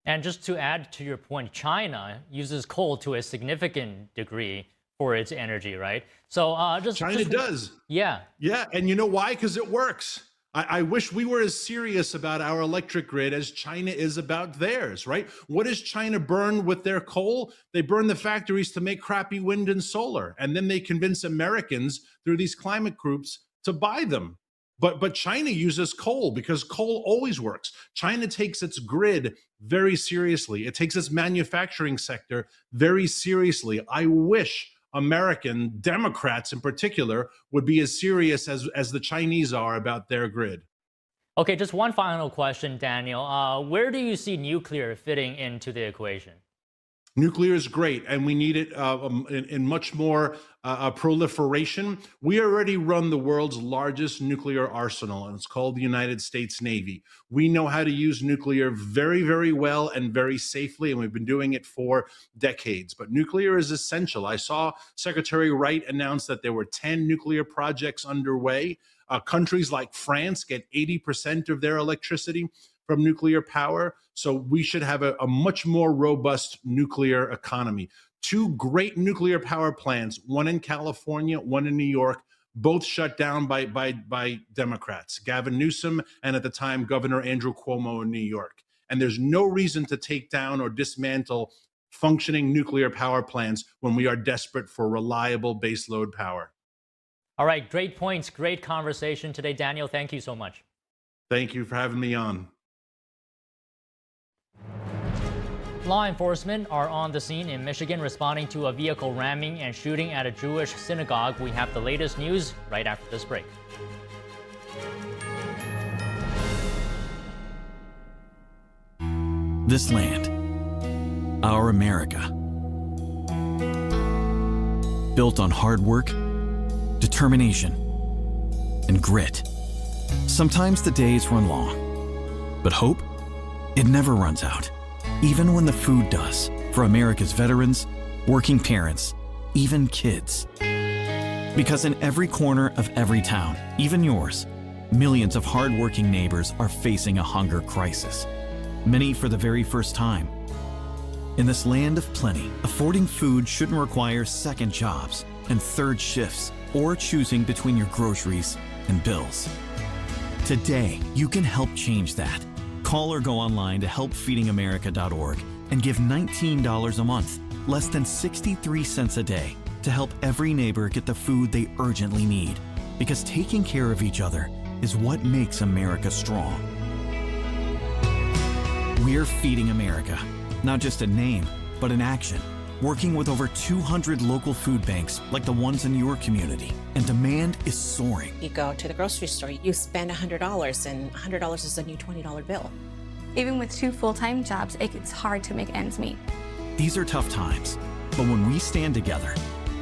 And just to add to your point, China uses coal to a significant degree for its energy, right? So China does. Yeah. Yeah, and you know why? Because it works. I wish we were as serious about our electric grid as China is about theirs, right? What does China burn with their coal? They burn the factories to make crappy wind and solar, and then they convince Americans through these climate groups to buy them. But China uses coal because coal always works. China takes its grid very seriously. It takes its manufacturing sector very seriously. I wish American Democrats in particular would be as serious as the Chinese are about their grid. Okay, just one final question, Daniel. Where do you see nuclear fitting into the equation? Nuclear is great, and we need it in much more proliferation. We already run the world's largest nuclear arsenal, and it's called the United States Navy. We know how to use nuclear very, very well and very safely, and we've been doing it for decades. But nuclear is essential. I saw Secretary Wright announce that there were 10 nuclear projects underway. Countries like France get 80% of their electricity from nuclear power. So we should have a much more robust nuclear economy. 2 great nuclear power plants, one in California, one in New York, both shut down by Democrats, Gavin Newsom, and at the time, Governor Andrew Cuomo in New York. And there's no reason to take down or dismantle functioning nuclear power plants when we are desperate for reliable baseload power. All right, great points, great conversation today. Daniel, thank you so much. Thank you for having me on. Law enforcement are on the scene in Michigan responding to a vehicle ramming and shooting at a Jewish synagogue. We have the latest news right after this break. This land, our America, built on hard work, determination, and grit. Sometimes the days run long, but hope, it never runs out. Even when the food does, for America's veterans, working parents, even kids. Because in every corner of every town, even yours, millions of hardworking neighbors are facing a hunger crisis. Many for the very first time. In this land of plenty, affording food shouldn't require second jobs and third shifts or choosing between your groceries and bills. Today, you can help change that. Call or go online to helpfeedingamerica.org and give $19 a month, less than 63 cents a day, to help every neighbor get the food they urgently need. Because taking care of each other is what makes America strong. We're Feeding America, not just a name, but an action. Working with over 200 local food banks like the ones in your community, and demand is soaring. You go to the grocery store, you spend $100, and $100 is a new $20 bill. Even with 2 full-time jobs, it's hard to make ends meet. These are tough times, but when we stand together,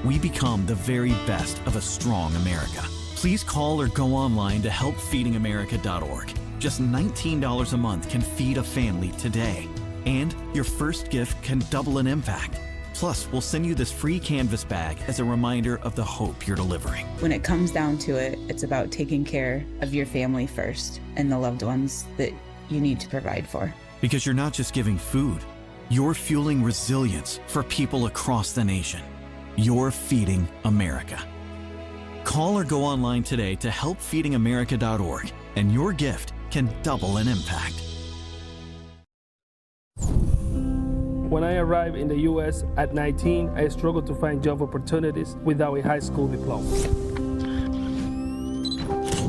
we become the very best of a strong America. Please call or go online to helpfeedingamerica.org. Just $19 a month can feed a family today, and your first gift can double an impact. Plus, we'll send you this free canvas bag as a reminder of the hope you're delivering. When it comes down to it, it's about taking care of your family first and the loved ones that you need to provide for. Because you're not just giving food, you're fueling resilience for people across the nation. You're feeding America. Call or go online today to helpfeedingamerica.org, and your gift can double an impact. When I arrived in the U.S. at 19, I struggled to find job opportunities without a high school diploma.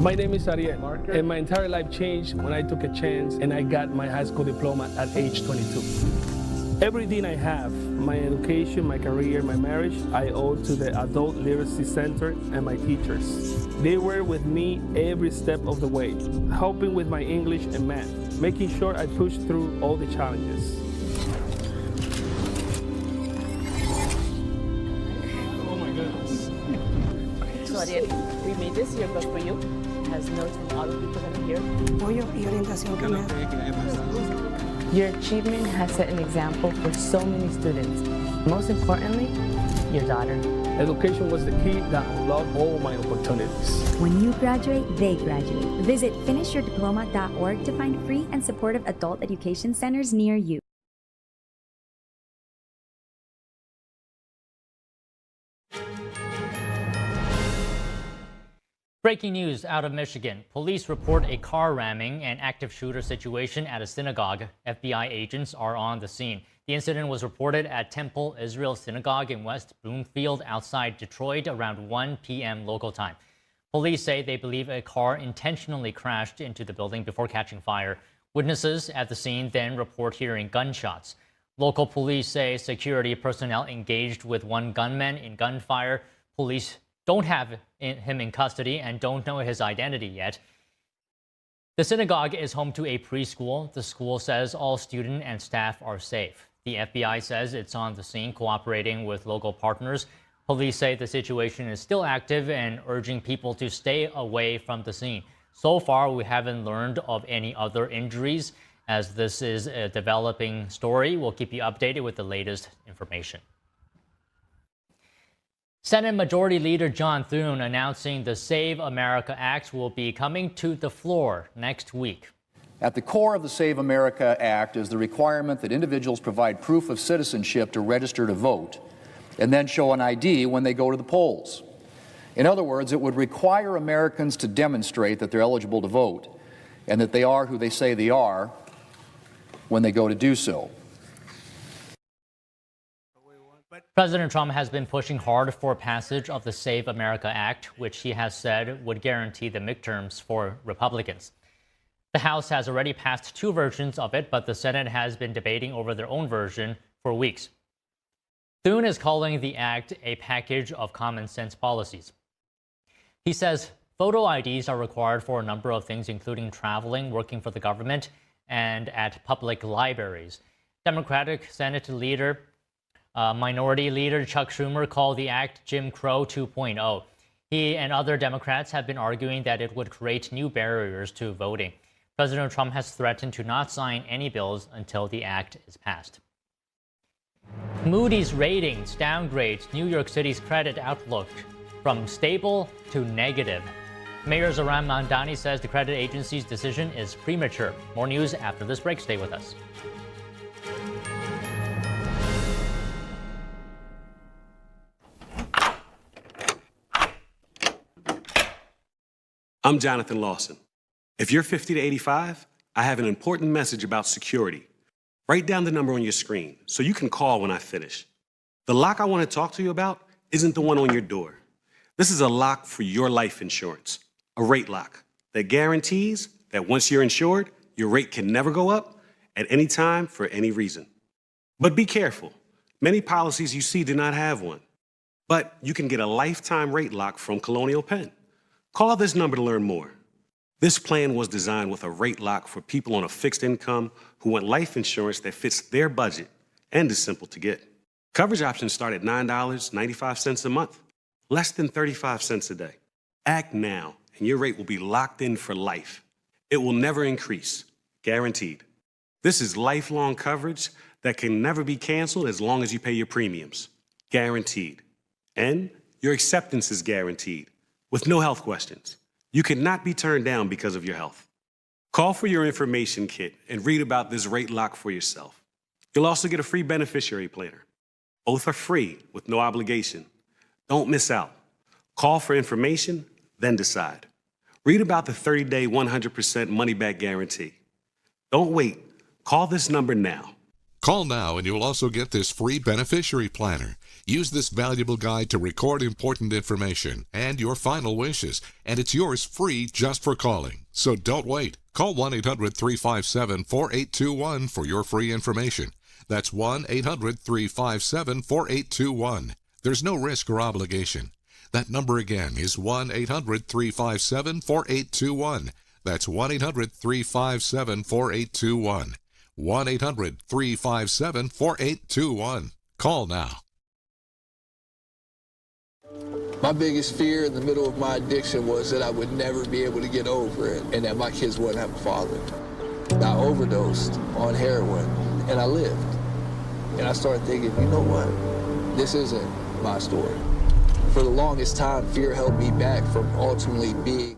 My name is Ariel, and my entire life changed when I took a chance and I got my high school diploma at age 22. Everything I have, my education, my career, my marriage, I owe to the Adult Literacy Center and my teachers. They were with me every step of the way, helping with my English and math, making sure I pushed through all the challenges. So Ariel, we made this yearbook for you. It has notes from all the people that are here. Your achievement has set an example for so many students. Most importantly, your daughter. Education was the key that unlocked all my opportunities. When you graduate, they graduate. Visit finishyourdiploma.org to find free and supportive adult education centers near you. Breaking news out of Michigan. Police report a car ramming and active shooter situation at a synagogue. FBI agents are on the scene. The incident was reported at Temple Israel Synagogue in West Bloomfield outside Detroit around 1 p.m. local time. Police say they believe a car intentionally crashed into the building before catching fire. Witnesses at the scene then report hearing gunshots. Local police say security personnel engaged with one gunman in gunfire. Police don't have him in custody and don't know his identity yet. The synagogue is home to a preschool. The school says all students and staff are safe. The FBI says it's on the scene cooperating with local partners. Police say the situation is still active and urging people to stay away from the scene. So far, we haven't learned of any other injuries. As this is a developing story, we'll keep you updated with the latest information. Senate Majority Leader John Thune announcing the Save America Act will be coming to the floor next week. At the core of the Save America Act is the requirement that individuals provide proof of citizenship to register to vote and then show an ID when they go to the polls. In other words, it would require Americans to demonstrate that they're eligible to vote and that they are who they say they are when they go to do so. President Trump has been pushing hard for passage of the Save America Act, which he has said would guarantee the midterms for Republicans. The House has already passed two versions of it, but the Senate has been debating over their own version for weeks. Thune is calling the act a package of common sense policies. He says photo IDs are required for a number of things, including traveling, working for the government, and at public libraries. Democratic Senate leader Minority Leader Chuck Schumer called the act Jim Crow 2.0. He and other Democrats have been arguing that it would create new barriers to voting. President Trump has threatened to not sign any bills until the act is passed. Moody's ratings downgrades New York City's credit outlook from stable to negative. Mayor Zohran Mamdani says the credit agency's decision is premature. More news after this break. Stay with us. I'm Jonathan Lawson. If you're 50 to 85, I have an important message about security. Write down the number on your screen so you can call when I finish. The lock I want to talk to you about isn't the one on your door. This is a lock for your life insurance, a rate lock that guarantees that once you're insured, your rate can never go up at any time for any reason. But be careful. Many policies you see do not have one. But you can get a lifetime rate lock from Colonial Penn. Call this number to learn more. This plan was designed with a rate lock for people on a fixed income who want life insurance that fits their budget and is simple to get. Coverage options start at $9.95 a month, less than 35 cents a day. Act now, and your rate will be locked in for life. It will never increase, guaranteed. This is lifelong coverage that can never be canceled as long as you pay your premiums, guaranteed. And your acceptance is guaranteed, with no health questions. You cannot be turned down because of your health. Call for your information kit and read about this rate lock for yourself. You'll also get a free beneficiary planner. Both are free with no obligation. Don't miss out. Call for information, then decide. Read about the 30-day 100% money-back guarantee. Don't wait. Call this number now. Call now and you'll also get this free beneficiary planner. Use this valuable guide to record important information and your final wishes, and it's yours free just for calling. So don't wait. Call 1-800-357-4821 for your free information. That's 1-800-357-4821. There's no risk or obligation. That number again is 1-800-357-4821. That's 1-800-357-4821. 1-800-357-4821. Call now. My biggest fear in the middle of my addiction was that I would never be able to get over it and that my kids wouldn't have a father. I overdosed on heroin and I lived. And I started thinking, you know what? This isn't my story. For the longest time, fear held me back from ultimately being